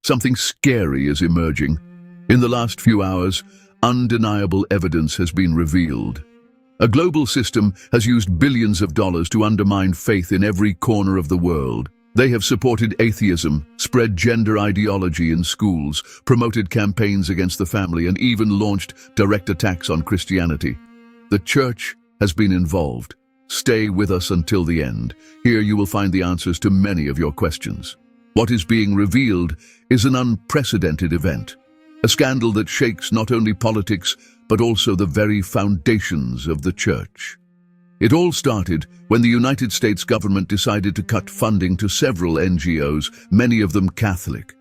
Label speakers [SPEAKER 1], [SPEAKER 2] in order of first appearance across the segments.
[SPEAKER 1] Something scary is emerging. In the last few hours, undeniable evidence has been revealed. A global system has used billions of dollars to undermine faith in every corner of the world. They have supported atheism, spread gender ideology in schools, promoted campaigns against the family, and even launched direct attacks on Christianity. The church has been involved. Stay with us until the end. Here you will find the answers to many of your questions. What is being revealed is an unprecedented event, a scandal that shakes not only politics, but also the very foundations of the church. It all started when the United States government decided to cut funding to several NGOs, many of them Catholic.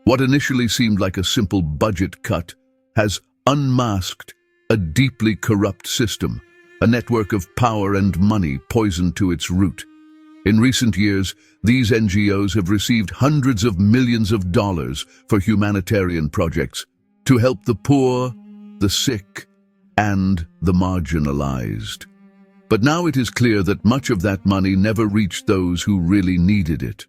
[SPEAKER 1] What initially seemed like a simple budget cut has unmasked a deeply corrupt system, a network of power and money poisoned to its root. In recent years, these NGOs have received hundreds of millions of dollars for humanitarian projects to help the poor, the sick, and the marginalized. But now it is clear that much of that money never reached those who really needed it.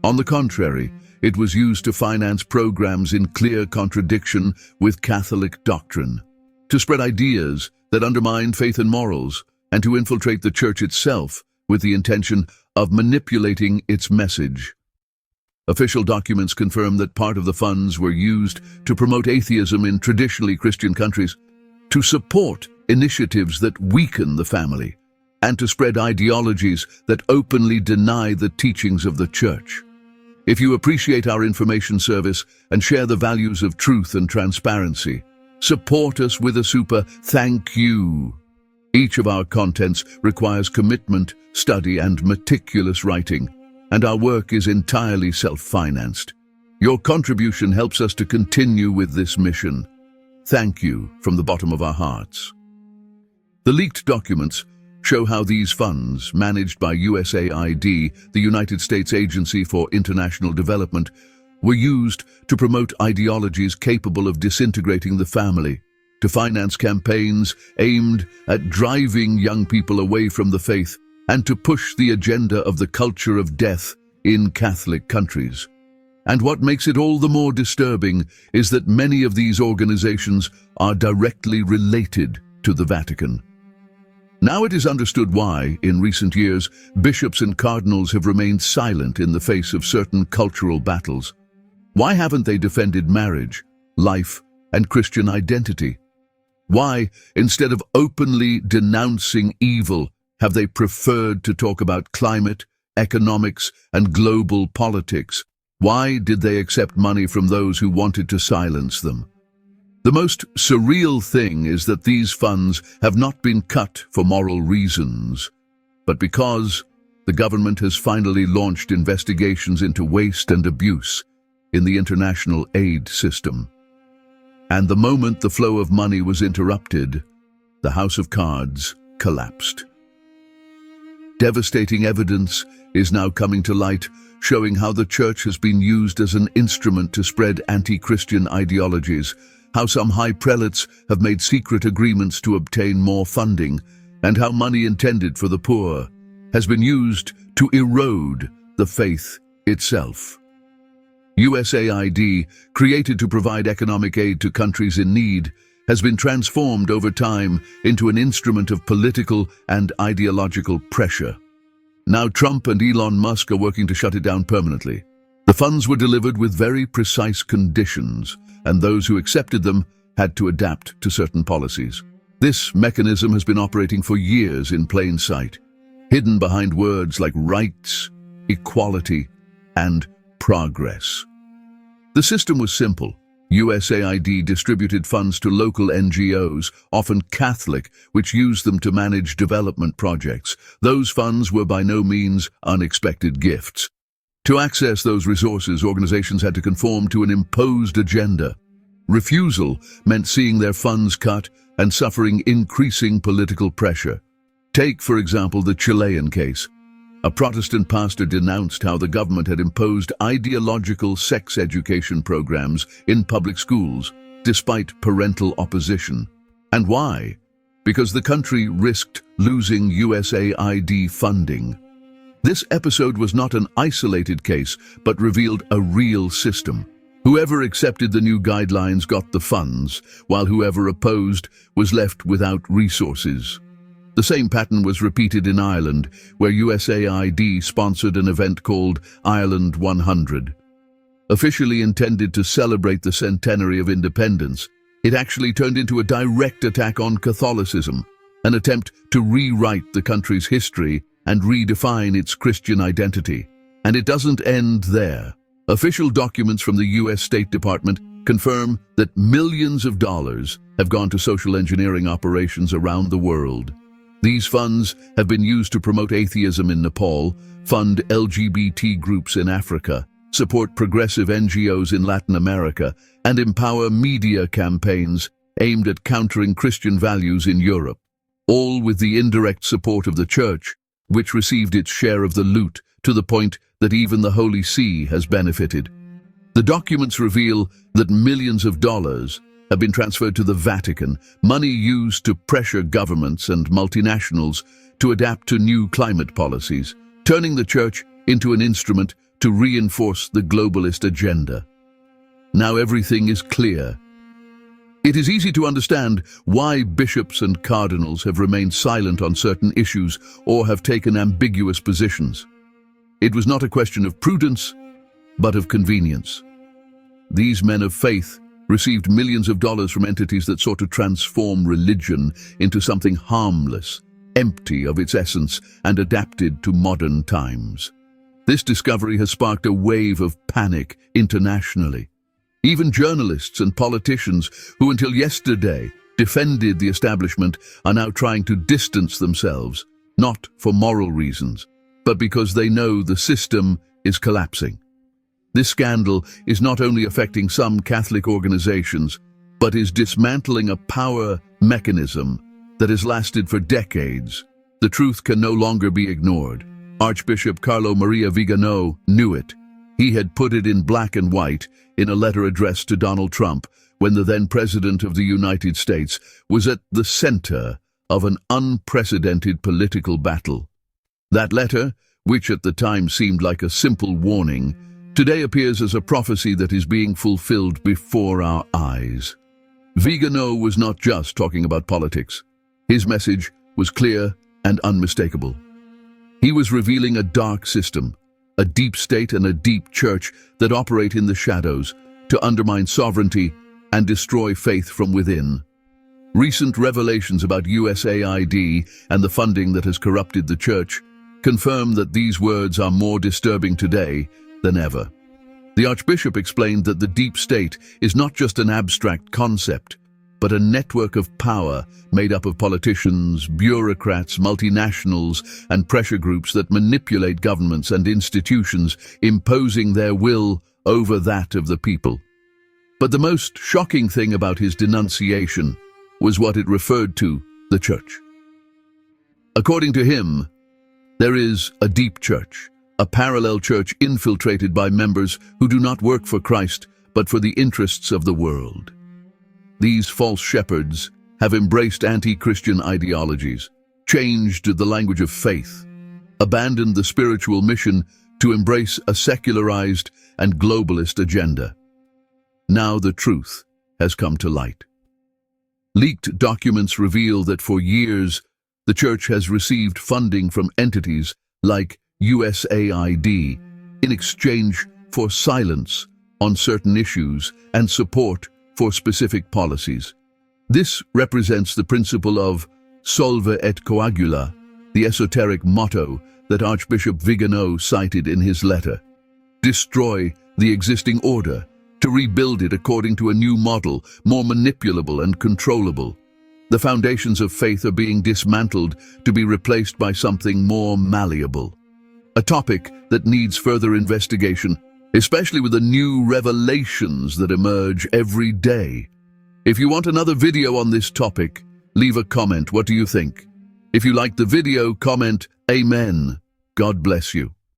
[SPEAKER 1] On the contrary, it was used to finance programs in clear contradiction with Catholic doctrine, to spread ideas that undermine faith and morals, and to infiltrate the church itself with the intention of manipulating its message. Official documents confirm that part of the funds were used to promote atheism in traditionally Christian countries, to support initiatives that weaken the family, and to spread ideologies that openly deny the teachings of the church. If you appreciate our information service and share the values of truth and transparency, support us with a super thank you. Each of our contents requires commitment, study, and meticulous writing, and our work is entirely self-financed. Your contribution helps us to continue with this mission. Thank you from the bottom of our hearts. The leaked documents show how these funds, managed by USAID, the United States Agency for International Development, were used to promote ideologies capable of disintegrating the family, to finance campaigns aimed at driving young people away from the faith, and to push the agenda of the culture of death in Catholic countries. And what makes it all the more disturbing is that many of these organizations are directly related to the Vatican. Now it is understood why, in recent years, bishops and cardinals have remained silent in the face of certain cultural battles. Why haven't they defended marriage, life, and Christian identity? Why, instead of openly denouncing evil, have they preferred to talk about climate, economics, and global politics? Why did they accept money from those who wanted to silence them? The most surreal thing is that these funds have not been cut for moral reasons, but because the government has finally launched investigations into waste and abuse in the international aid system. And the moment the flow of money was interrupted, the house of cards collapsed. Devastating evidence is now coming to light, showing how the church has been used as an instrument to spread anti-Christian ideologies, how some high prelates have made secret agreements to obtain more funding, and how money intended for the poor has been used to erode the faith itself. USAID, created to provide economic aid to countries in need, has been transformed over time into an instrument of political and ideological pressure. Now Trump and Elon Musk are working to shut it down permanently. The funds were delivered with very precise conditions, and those who accepted them had to adapt to certain policies. This mechanism has been operating for years in plain sight, hidden behind words like rights, equality, and progress. The system was simple. USAID distributed funds to local NGOs, often Catholic, which used them to manage development projects. Those funds were by no means unexpected gifts. To access those resources, organizations had to conform to an imposed agenda. Refusal meant seeing their funds cut and suffering increasing political pressure. Take, for example, the Chilean case. A Protestant pastor denounced how the government had imposed ideological sex education programs in public schools, despite parental opposition. And why? Because the country risked losing USAID funding. This episode was not an isolated case, but revealed a real system. Whoever accepted the new guidelines got the funds, while whoever opposed was left without resources. The same pattern was repeated in Ireland, where USAID sponsored an event called Ireland 100. Officially intended to celebrate the centenary of independence, it actually turned into a direct attack on Catholicism, an attempt to rewrite the country's history and redefine its Christian identity. And it doesn't end there. Official documents from the US State Department confirm that millions of dollars have gone to social engineering operations around the world. These funds have been used to promote atheism in Nepal, fund LGBT groups in Africa, support progressive NGOs in Latin America, and empower media campaigns aimed at countering Christian values in Europe, all with the indirect support of the Church, which received its share of the loot to the point that even the Holy See has benefited. The documents reveal that millions of dollars have been transferred to the Vatican, money used to pressure governments and multinationals to adapt to new climate policies, turning the Church into an instrument to reinforce the globalist agenda. Now everything is clear. It is easy to understand why bishops and cardinals have remained silent on certain issues or have taken ambiguous positions. It was not a question of prudence, but of convenience. These men of faith received millions of dollars from entities that sought to transform religion into something harmless, empty of its essence, and adapted to modern times. This discovery has sparked a wave of panic internationally. Even journalists and politicians who until yesterday defended the establishment are now trying to distance themselves, not for moral reasons, but because they know the system is collapsing. This scandal is not only affecting some Catholic organizations, but is dismantling a power mechanism that has lasted for decades. The truth can no longer be ignored. Archbishop Carlo Maria Vigano knew it. He had put it in black and white in a letter addressed to Donald Trump when the then President of the United States was at the center of an unprecedented political battle. That letter, which at the time seemed like a simple warning, today appears as a prophecy that is being fulfilled before our eyes. Vigano was not just talking about politics. His message was clear and unmistakable. He was revealing a dark system, a deep state and a deep church that operate in the shadows to undermine sovereignty and destroy faith from within. Recent revelations about USAID and the funding that has corrupted the church confirm that these words are more disturbing today than ever. The Archbishop explained that the deep state is not just an abstract concept, but a network of power made up of politicians, bureaucrats, multinationals, and pressure groups that manipulate governments and institutions, imposing their will over that of the people. But the most shocking thing about his denunciation was what it referred to the church. According to him, there is a deep church, a parallel church infiltrated by members who do not work for Christ, but for the interests of the world. These false shepherds have embraced anti-Christian ideologies, changed the language of faith, abandoned the spiritual mission to embrace a secularized and globalist agenda. Now the truth has come to light. Leaked documents reveal that for years, the church has received funding from entities like USAID in exchange for silence on certain issues and support for specific policies. This represents the principle of solve et coagula, the esoteric motto that Archbishop Vigano cited in his letter. Destroy the existing order to rebuild it according to a new model, more manipulable and controllable. The foundations of faith are being dismantled to be replaced by something more malleable. A topic that needs further investigation, especially with the new revelations that emerge every day. If you want another video on this topic, leave a comment. What do you think? If you liked the video, comment Amen. God bless you.